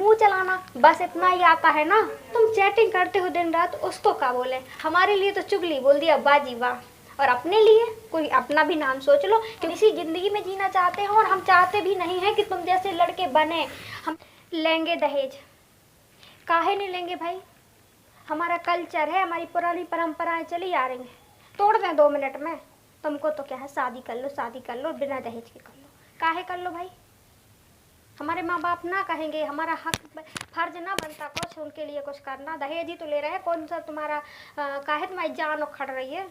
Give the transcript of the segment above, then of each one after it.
मुंह चलाना, बस इतना ही आता है ना। तुम चैटिंग करते हो दिन रात, उसको क्या बोले? हमारे लिए तो चुगली बोल दिया, बाजी वाह। और अपने लिए कोई अपना भी नाम सोच लो कि इसी जिंदगी में जीना चाहते हो और हम चाहते भी नहीं है कि तुम जैसे लड़के बने। हम लेंगे दहेज, काहे नहीं लेंगे भाई? हमारा कल्चर है, हमारी पुरानी परंपराएं चली आ रही हैं, तोड़ दें 2 मिनट में। तुमको तो क्या है, शादी कर लो, शादी कर लो, बिना दहेज के कर लो, काहे कर लो भाई? हमारे माँ बाप ना कहेंगे, हमारा हक फर्ज ना बनता कुछ उनके लिए कुछ करना? दहेज ही तो ले रहे हैं, कौन सा तुम्हारा काहे तुम्हारी जान उखड़ रही है?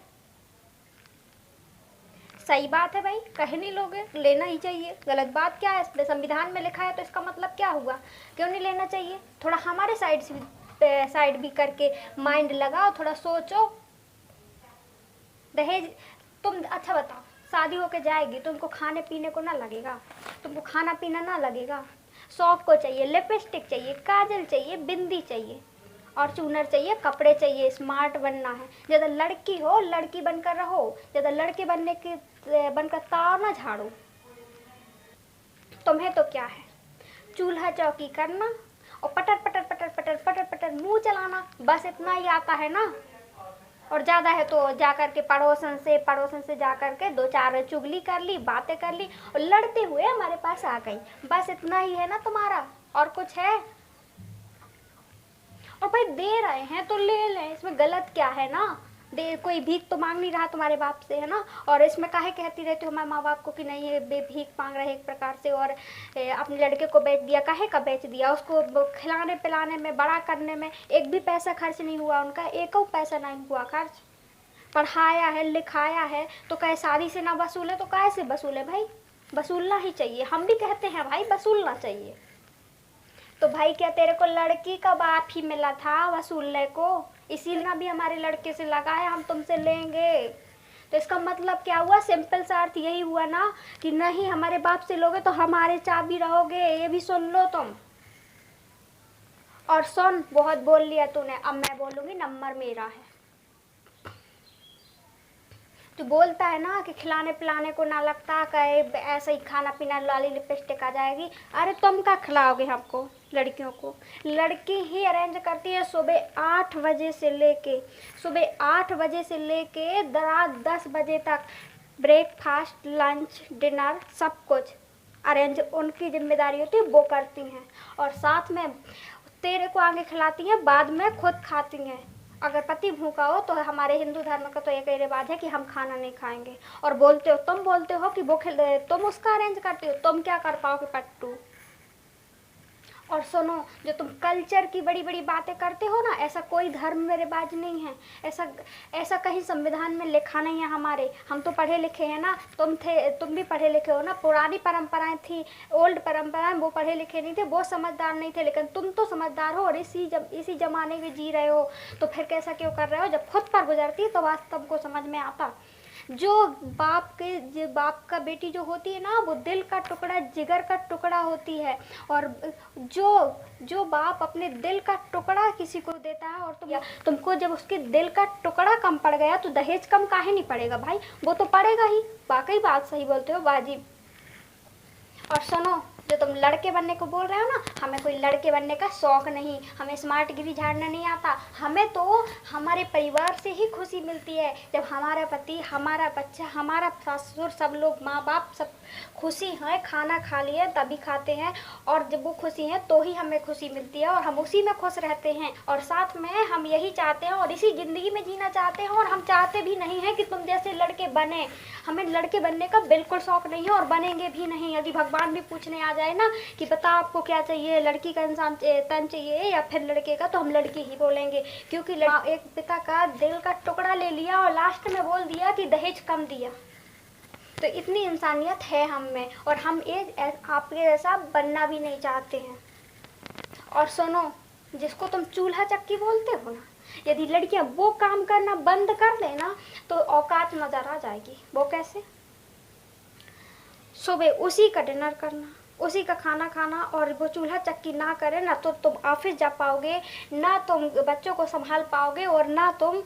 सही बात है भाई, कहे नहीं लोगे, लेना ही चाहिए। गलत बात क्या है? इसमें संविधान में लिखा है तो इसका मतलब क्या हुआ? क्यों नहीं लेना चाहिए? थोड़ा हमारे साइड भी करके माइंड लगाओ, थोड़ा सोचो। दहेज तुम अच्छा बताओ, शादी होके जाएगी, तुमको खाने पीने को ना लगेगा? तुमको खाना पीना ना लगेगा? शौक को चाहिए, लिपस्टिक चाहिए, काजल चाहिए, बिंदी चाहिए और चूनर चाहिए, कपड़े चाहिए, स्मार्ट बनना है। ज़्यादा लड़की हो लड़की बनकर रहो, ज़्यादा लड़के बनकर ताव ना झाड़ो। तुम्हें तो क्या है, चूल्हा चौकी करना और पटर पटर पटर पटर पटर पटर मुंह चलाना, बस इतना ही आता है ना। और ज़्यादा है तो जा कर के पड़ोसन से जा कर के 2-4 चुगली कर ली, बातें कर ली और लड़ते हुए हमारे पास आ गई, बस इतना ही है ना तुम्हारा, और कुछ है? और भाई दे रहे हैं तो ले लें, इसमें गलत क्या है ना? दे, कोई भीख तो मांग नहीं रहा तुम्हारे बाप से, है ना? और इसमें काहे कहती रहती हो हमारे माँ बाप को कि नहीं ये भीख मांग रहे एक प्रकार से, और अपने लड़के को बेच दिया? काहे का बेच दिया? उसको खिलाने पिलाने में, बड़ा करने में एक भी पैसा खर्च नहीं हुआ उनका, एक पैसा नहीं हुआ खर्च। पढ़ाया है, लिखाया है, तो कहे शादी से ना वसूले तो काहे से वसूले भाई? वसूलना ही चाहिए, हम भी कहते हैं भाई वसूलना चाहिए। तो भाई क्या तेरे को लड़की का बाप ही मिला था वसूलने को? इसीलिए भी हमारे लड़के से लगा है हम तुमसे लेंगे। तो इसका मतलब क्या हुआ? सिंपल सा अर्थ यही हुआ ना कि नहीं हमारे बाप से लोगे तो हमारे चाबी रहोगे। ये भी सुन लो तुम। और सुन, बहुत बोल लिया तूने, अब मैं बोलूंगी, नंबर मेरा है। तो बोलता है ना कि खिलाने पिलाने को ना लगता, कहे ऐसे ही खाना पीना लाली लिपस्टिक आ जाएगी। अरे तुम क्या खिलाओगे हमको? लड़कियों को लड़की ही अरेंज करती है। सुबह 8 बजे से लेके रात 10 बजे तक ब्रेकफास्ट, लंच, डिनर सब कुछ अरेंज उनकी जिम्मेदारी होती है, वो करती हैं। और साथ में तेरे को आगे खिलाती हैं, बाद में खुद खाती हैं। अगर पति भूखा हो तो हमारे हिंदू धर्म का तो एक ही रिवाज है कि हम खाना नहीं खाएंगे। और तुम बोलते हो कि वो तुम उसका अरेंज करते हो, तुम क्या कर पाओगे पट्टू? और सुनो, जो तुम कल्चर की बड़ी बड़ी बातें करते हो ना, ऐसा कोई धर्म में रिवाज नहीं है, ऐसा कहीं संविधान में लिखा नहीं है हमारे। हम तो पढ़े लिखे हैं ना, तुम भी पढ़े लिखे हो ना। पुरानी परंपराएं थी, ओल्ड परंपराएं, वो पढ़े लिखे नहीं थे, वो समझदार नहीं थे, लेकिन तुम तो समझदार हो और इसी जमाने में जी रहे हो। तो फिर कैसा क्यों कर रहे हो? जब खुद पर गुजरती है तो वास्तव को समझ में आता। जो बाप का बेटी जो होती है ना, वो दिल का टुकड़ा, जिगर का टुकड़ा होती है। और जो बाप अपने दिल का टुकड़ा किसी को देता है, और तुमको जब उसके दिल का टुकड़ा कम पड़ गया तो दहेज कम काहे नहीं पड़ेगा भाई? वो तो पड़ेगा ही। वाकई बात सही बोलते हो वाजिब। और सुनो, जो तुम लड़के बनने को बोल रहे हो ना, हमें कोई लड़के बनने का शौक नहीं, हमें स्मार्ट गिरी झाड़ना नहीं आता। हमें तो हमारे परिवार से ही खुशी मिलती है, जब हमारा पति, हमारा बच्चा, हमारा ससुर, सब लोग, माँ बाप सब खुशी हैं, खाना खा लिए तभी खाते हैं, और जब वो खुशी हैं तो ही हमें खुशी मिलती है और हम उसी में खुश रहते हैं। और साथ में हम यही चाहते हैं और इसी ज़िंदगी में जीना चाहते हैं, और हम चाहते भी नहीं हैं कि तुम जैसे लड़के बने। हमें लड़के बनने का बिल्कुल शौक नहीं है और बनेंगे भी नहीं। यदि भगवान भी पूछने आ जाए ना कि बता आपको क्या चाहिए, लड़की का इंसान तन चाहिए या फिर लड़के का, तो हम लड़की ही बोलेंगे, क्योंकि एक पिता का दिल का टुकड़ा ले लिया और लास्ट में बोल दिया कि दहेज कम दिया। तो इतनी इंसानियत है हम में, और हम आपके जैसा बनना भी नहीं चाहते हैं। और सुनो, जिसको तुम चूल्हा चक्की बोलते हो ना, यदि लड़कियां वो काम करना बंद कर देना तो औकात नजर आ जाएगी। वो कैसे? सुबह उसी का डिनर करना, उसी का खाना खाना और वो चूल्हा चक्की ना करे ना तो तुम ऑफिस जा पाओगे, ना तुम बच्चों को संभाल पाओगे और ना तुम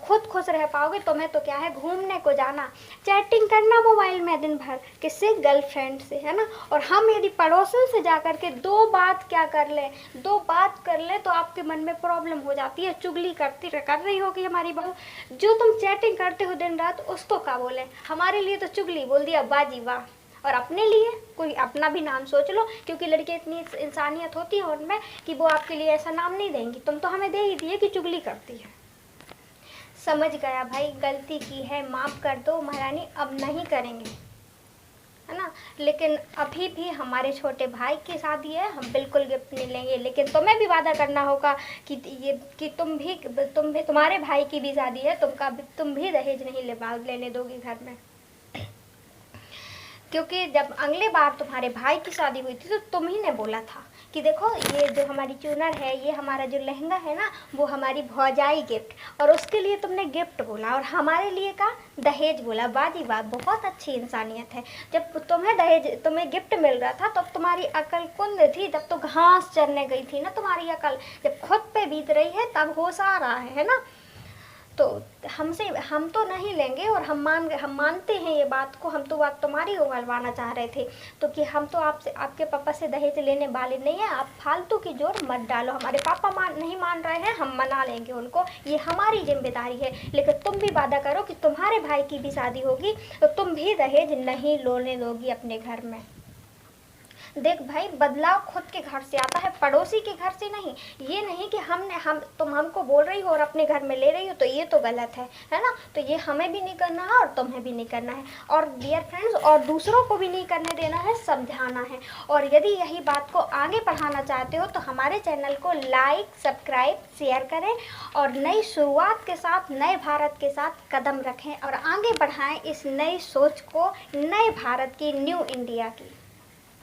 खुद खुश रह पाओगे। तुम्हें तो क्या है, घूमने को जाना, चैटिंग करना मोबाइल में दिन भर, किससे, गर्लफ्रेंड से, है ना। और हम यदि पड़ोसन से जा कर के दो बात कर ले तो आपके मन में प्रॉब्लम हो जाती है। चुगली कर रही होगी हमारी बहू, जो तुम चैटिंग करते हो दिन रात उसको क्या बोले, हमारे लिए तो चुगली बोल दिया, बाजी वाह। और अपने लिए कोई अपना भी नाम सोच लो, क्योंकि लड़के इतनी इंसानियत होती है उनमें कि वो आपके लिए ऐसा नाम नहीं देंगी। तुम तो हमें दे ही दिए कि चुगली करती है। समझ गया भाई, गलती की है, माफ़ कर दो महारानी, अब नहीं करेंगे, है ना। लेकिन अभी भी हमारे छोटे भाई की शादी है, हम बिल्कुल गिफ्ट नहीं लेंगे। लेकिन तुम्हें भी वादा करना होगा कि तुम भी तुम्हारे भाई की भी शादी है, तुम भी दहेज नहीं लेने दोगी घर में। क्योंकि जब अगले बार तुम्हारे भाई की शादी हुई थी तो तुम ही ने बोला था कि देखो ये जो हमारी चूनर है, ये हमारा जो लहंगा है ना, वो हमारी भौजाई गिफ्ट, और उसके लिए तुमने गिफ्ट बोला और हमारे लिए का दहेज बोला। बाजी वाह, बहुत अच्छी इंसानियत है। जब तुम्हें गिफ्ट मिल रहा था तब तुम्हारी अकल कुंद थी, जब तो घास चरने गई थी ना तुम्हारी अकल, जब खुद पे बीत रही है तब होश आ रहा है ना। तो हम तो नहीं लेंगे, और हम मानते हैं ये बात को, हम तो बात तुम्हारी उगलवाना चाह रहे थे। तो कि हम तो आपके पापा से दहेज लेने वाले नहीं हैं, आप फालतू की जोर मत डालो। हमारे पापा नहीं मान रहे हैं, हम मना लेंगे उनको, ये हमारी जिम्मेदारी है। लेकिन तुम भी वादा करो कि तुम्हारे भाई की भी शादी होगी तो तुम भी दहेज नहीं लेने दोगी अपने घर में। देख भाई, बदलाव खुद के घर से आता है, पड़ोसी के घर से नहीं। ये नहीं कि तुम हमको बोल रही हो और अपने घर में ले रही हो तो ये तो गलत है ना। तो ये हमें भी नहीं करना है और तुम्हें भी नहीं करना है, और डियर फ्रेंड्स, और दूसरों को भी नहीं करने देना है, समझाना है। और यदि यही बात को आगे बढ़ाना चाहते हो तो हमारे चैनल को लाइक, सब्सक्राइब, शेयर करें और नई शुरुआत के साथ, नए भारत के साथ कदम रखें और आगे बढ़ाएं इस नई सोच को, नए भारत की, न्यू इंडिया की।